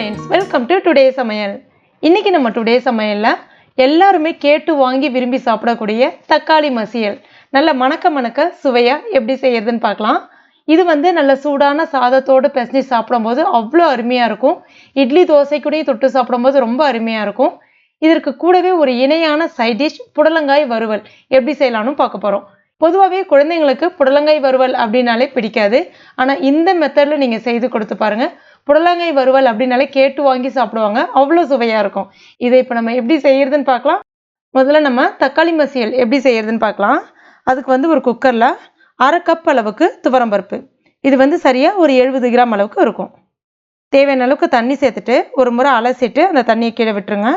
Friends, welcome to today சமையல். இன்னைக்கு நம்ம டுடே சமையல்ல எல்லாருமே கேட்டு வாங்கி விரும்பி சாப்பிடக்கூடிய தக்காளி மசியல் நல்ல மணக்க சுவையா எப்படி செய்யறதுன்னு பார்க்கலாம். இது நல்ல சூடான சாதத்தோடு பிசைஞ்சு சாப்பிடும்போது அவ்வளோ அருமையா இருக்கும். இட்லி தோசை கூடயும் தொட்டு சாப்பிடும்போது ரொம்ப அருமையா இருக்கும். இதற்கு கூடவே ஒரு இணையான சைட் டிஷ் புடலங்காய் வறுவல் எப்படி செய்யலாம்னு பார்க்க போறோம். பொதுவாகவே குழந்தைங்களுக்கு புடலங்காய் வறுவல் அப்படின்னாலே பிடிக்காது. ஆனால் இந்த மெத்தடில் நீங்கள் செய்து கொடுத்து பாருங்க. புடலங்காய் வறுவல் அப்படின்னாலே கேட்டு வாங்கி சாப்பிடுவாங்க. அவ்வளோ சுவையாக இருக்கும். இதை இப்போ நம்ம எப்படி செய்யறதுன்னு பார்க்கலாம். முதல்ல நம்ம தக்காளி மசியல் எப்படி செய்யறதுன்னு பார்க்கலாம். அதுக்கு ஒரு குக்கரில் 1/2 கப் அளவுக்கு துவரம்பருப்பு, இது சரியாக ஒரு 70 கிராம் அளவுக்கு இருக்கும். தேவையான அளவுக்கு தண்ணி சேர்த்துட்டு ஒரு முறை அலசிட்டு அந்த தண்ணியை கீழே விட்டுருங்க.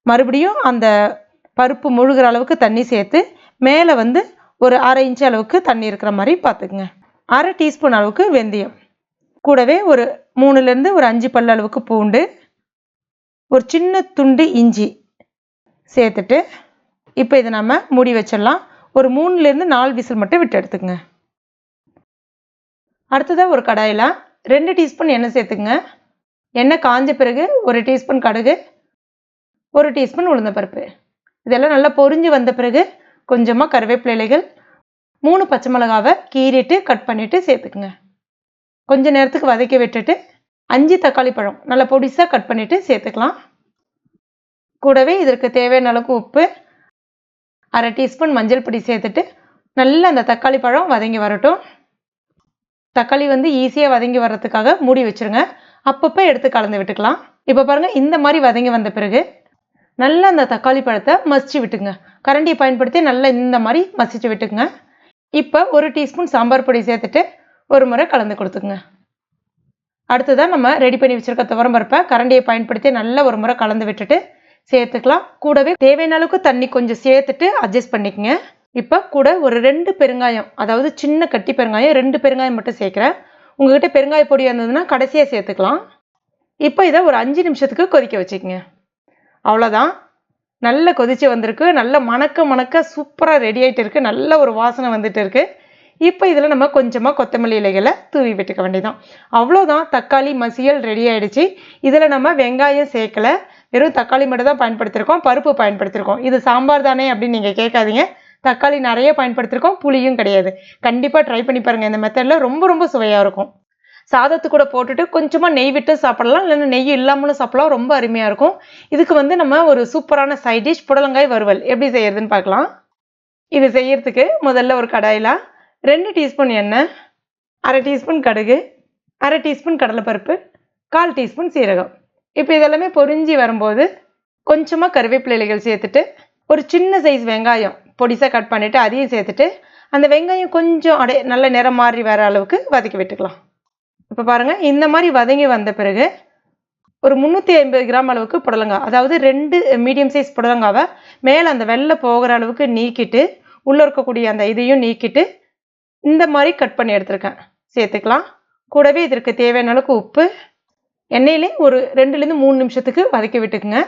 மறுபடியும் அந்த பருப்பு முழுகிற அளவுக்கு தண்ணி சேர்த்து மேலே ஒரு 1/2 இன்ச் அளவுக்கு தண்ணி இருக்கிற மாதிரி பார்த்துக்குங்க. 1/2 டீஸ்பூன் அளவுக்கு வெந்தயம், கூடவே ஒரு 3லேருந்து ஒரு 5 பல் அளவுக்கு பூண்டு, ஒரு சின்ன துண்டு இஞ்சி சேர்த்துட்டு இப்போ இதை நம்ம மூடி வச்சிடலாம். ஒரு 3லேருந்து 4 விசில் மட்டும் விட்டு எடுத்துக்கங்க. அடுத்ததாக ஒரு கடாயில் 2 டீஸ்பூன் எண்ணெய் சேர்த்துக்குங்க. எண்ணெய் காஞ்ச பிறகு 1 டீஸ்பூன் கடுகு, 1 டீஸ்பூன் உளுந்தம்பருப்பு, இதெல்லாம் நல்லா பொரிஞ்சு வந்த பிறகு கொஞ்சமாக கருவேப்பிலை இலைகள், 3 பச்சை மிளகாவை கீறிட்டு கட் பண்ணிவிட்டு சேர்த்துக்குங்க. கொஞ்ச நேரத்துக்கு வதக்கி விட்டுட்டு 5 தக்காளி பழம் நல்லா பொடிசாக கட் பண்ணிவிட்டு சேர்த்துக்கலாம். கூடவே இதற்கு தேவையான அளவுக்கு உப்பு, 1/2 டீஸ்பூன் மஞ்சள் பொடி சேர்த்துட்டு நல்லா அந்த தக்காளி பழம் வதங்கி வரட்டும். தக்காளி ஈஸியாக வதங்கி வர்றதுக்காக மூடி வச்சுருங்க. அப்பப்போ எடுத்து கலந்து விட்டுக்கலாம். இப்போ பாருங்கள், இந்த மாதிரி வதங்கி வந்த பிறகு நல்லா அந்த தக்காளி பழத்தை மசிச்சு விட்டுங்க. கரண்டியை பயன்படுத்தி நல்லா இந்த மாதிரி மசிச்சு விட்டுக்குங்க. இப்போ 1 டீஸ்பூன் சாம்பார் பொடி சேர்த்துட்டு ஒரு முறை கலந்து கொடுத்துக்குங்க. அடுத்ததான் நம்ம ரெடி பண்ணி வச்சுருக்க துவரம்பருப்பை கரண்டியை பயன்படுத்தி நல்லா ஒரு முறை கலந்து விட்டுட்டு சேர்த்துக்கலாம். கூடவே தேவையான அளவுக்கு தண்ணி கொஞ்சம் சேர்த்துட்டு அட்ஜஸ்ட் பண்ணிக்கங்க. இப்போ கூட ஒரு 2 பெருங்காயம், அதாவது சின்ன கட்டி பெருங்காயம் 2 பெருங்காயம் மட்டும் சேர்க்குறேன். உங்ககிட்ட பெருங்காய பொடி இருந்ததுன்னா கடைசியாக சேர்த்துக்கலாம். இப்போ இதை ஒரு 5 நிமிஷத்துக்கு கொதிக்க வச்சுக்கோங்க. அவ்வளோதான், நல்லா கொதிச்சு வந்திருக்கு. நல்ல மணக்க சூப்பராக ரெடி ஆகிட்டு இருக்குது. நல்ல ஒரு வாசனை வந்துட்டு இருக்குது. இப்போ இதில் நம்ம கொஞ்சமாக கொத்தமல்லி இலைகளை தூவி விட்டுக்க வேண்டியதான். அவ்வளோதான், தக்காளி மசியல் ரெடி ஆகிடுச்சு. இதில் நம்ம வெங்காயம் சேர்க்கலை, வெறும் தக்காளி மட்டும் தான் பயன்படுத்தியிருக்கோம், பருப்பு பயன்படுத்தியிருக்கோம். இது சாம்பார் தானே அப்படின்னு நீங்கள் கேட்காதீங்க. தக்காளி நிறைய பயன்படுத்தியிருக்கோம், புளியும் கிடையாது. கண்டிப்பாக ட்ரை பண்ணி பாருங்கள். இந்த மெத்தடில் ரொம்ப சுவையாக இருக்கும். சாதத்து கூட போட்டுட்டு கொஞ்சமாக நெய் விட்டு சாப்பிடலாம், இல்லைன்னா நெய் இல்லாமலும் சாப்பிடலாம். ரொம்ப அருமையாக இருக்கும். இதுக்கு நம்ம ஒரு சூப்பரான சைட் டிஷ் புடலங்காய் வறுவல் எப்படி செய்யறதுன்னு பார்க்கலாம். இது செய்யறதுக்கு முதல்ல ஒரு கடாயில் 2 டீஸ்பூன் எண்ணெய், 1/2 டீஸ்பூன் கடுகு, 1/2 டீஸ்பூன் கடலைப்பருப்பு, 1/4 டீஸ்பூன் சீரகம். இப்போ இதெல்லாமே பொரிஞ்சு வரும்போது கொஞ்சமாக கருவேப்பிலை இலைகள் சேர்த்துட்டு ஒரு சின்ன சைஸ் வெங்காயம் பொடிசாக கட் பண்ணிவிட்டு அதையும் சேர்த்துட்டு அந்த வெங்காயம் கொஞ்சம் நல்ல நிறம் மாறி வர அளவுக்கு வதக்கி விட்டுக்கலாம். இப்போ பாருங்கள், இந்த மாதிரி வதங்கி வந்த பிறகு ஒரு 350 கிராம் அளவுக்கு புடலங்காய், அதாவது 2 மீடியம் சைஸ் புடலங்காவை மேலே அந்த வெள்ளை போகிற அளவுக்கு நீக்கிட்டு உள்ளே இருக்கக்கூடிய அந்த இதையும் நீக்கிட்டு இந்த மாதிரி கட் பண்ணி எடுத்துருக்கேன், சேர்த்துக்கலாம். கூடவே இதற்கு தேவையான அளவுக்கு உப்பு, எண்ணெயிலே ஒரு 2லேருந்து 3 நிமிஷத்துக்கு வதக்கி விட்டுக்குங்க.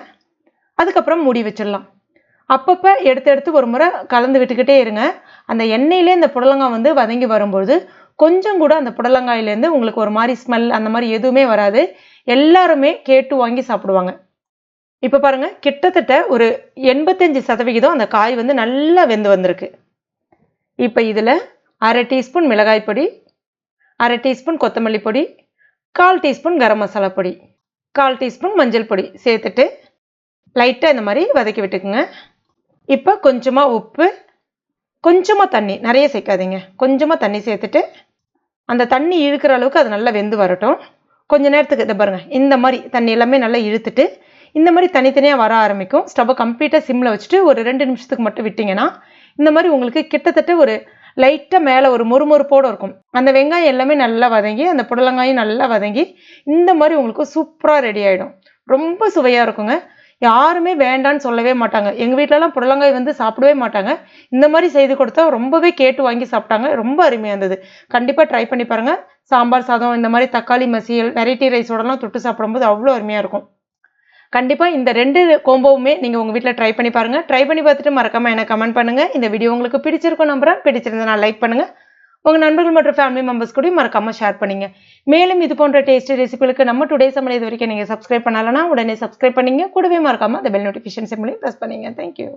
அதுக்கப்புறம் மூடி வச்சிடலாம். அப்பப்போ எடுத்து ஒரு முறை கலந்து விட்டுக்கிட்டே இருங்க. அந்த எண்ணெயிலே இந்த புடலங்காய் வதங்கி வரும்போது கொஞ்சம் கூட அந்த புடலங்காயிலேருந்து உங்களுக்கு ஒரு மாதிரி ஸ்மெல் அந்த மாதிரி எதுவுமே வராது. எல்லாருமே கேட்டு வாங்கி சாப்பிடுவாங்க. இப்போ பாருங்கள், கிட்டத்தட்ட ஒரு 85% அந்த காய் நல்லா வெந்து வந்திருக்கு. இப்போ இதில் 1/2 டீஸ்பூன் மிளகாய் பொடி, 1/2 டீஸ்பூன் கொத்தமல்லி பொடி, 1/4 டீஸ்பூன் கரம் மசாலா பொடி, 1/4 டீஸ்பூன் மஞ்சள் பொடி சேர்த்துட்டு லைட்டாக இந்த மாதிரி வதக்கி விட்டுக்குங்க. இப்போ கொஞ்சமாக உப்பு, கொஞ்சமாக தண்ணி, நிறைய சேர்க்காதீங்க, கொஞ்சமாக தண்ணி சேர்த்துட்டு அந்த தண்ணி இழுக்கிற அளவுக்கு அது நல்லா வெந்து வரட்டும். கொஞ்ச நேரத்துக்கு இதை பாருங்கள், இந்த மாதிரி தண்ணி எல்லாமே நல்லா இழுத்துட்டு இந்த மாதிரி தனித்தனியாக வர ஆரம்பிக்கும். ஸ்டவ்வை கம்ப்ளீட்டாக சிம்மில் வச்சுட்டு ஒரு 2 நிமிஷத்துக்கு மட்டும் விட்டிங்கன்னா இந்த மாதிரி உங்களுக்கு கிட்டத்தட்ட ஒரு லைட்டாக மேலே ஒரு மொறுமொறுப்போடு இருக்கும். அந்த வெங்காயம் எல்லாமே நல்லா வதங்கி அந்த புடலங்காயும் நல்லா வதங்கி இந்த மாதிரி உங்களுக்கு சூப்பராக ரெடி ஆகிடும். ரொம்ப சுவையாக இருக்குங்க. யாருமே வேண்டான்னு சொல்லவே மாட்டாங்க. எங்கள் வீட்டிலலாம் புடலங்காய் சாப்பிடவே மாட்டாங்க. இந்த மாதிரி செய்து கொடுத்தா ரொம்பவே கேட்டு வாங்கி சாப்பிட்டாங்க. ரொம்ப அருமையாக இருந்தது. கண்டிப்பாக ட்ரை பண்ணி பாருங்கள். சாம்பார் சாதம், இந்த மாதிரி தக்காளி மசியல், வெரைட்டி ரைஸோடலாம் தொட்டு சாப்பிடும்போது அவ்வளோ அருமையாக இருக்கும். கண்டிப்பாக இந்த 2 கோம்போவுமே நீங்கள் உங்கள் வீட்டில் ட்ரை பண்ணி பாருங்கள். ட்ரை பண்ணி பார்த்துட்டு மறக்காமல் எனக்கு கமெண்ட் பண்ணுங்கள். இந்த வீடியோ உங்களுக்கு பிடிச்சிருக்கும் நம்புறேன். பிடிச்சிருந்தா லைக் பண்ணுங்கள். உங்கள் நண்பர்கள் மற்றும் ஃபேமிலி மெம்பர்ஸ் கூட மறக்காமல் ஷேர் பண்ணிங்க. மேலும் இது போன்ற டேஸ்டி ரெசிபிகளுக்கு நம்ம டுடே சமையல் இது வரைக்கும் நீங்கள் சப்ஸ்கிரைப் பண்ணலன்னா உடனே சப்ஸ்கிரைப் பண்ணிங்க. கூடவே மறக்காமல் அந்த பெல் நோட்டிஃபிகேஷன் சிம்லையும் ப்ரெஸ் பண்ணிங்க. தேங்க்யூ.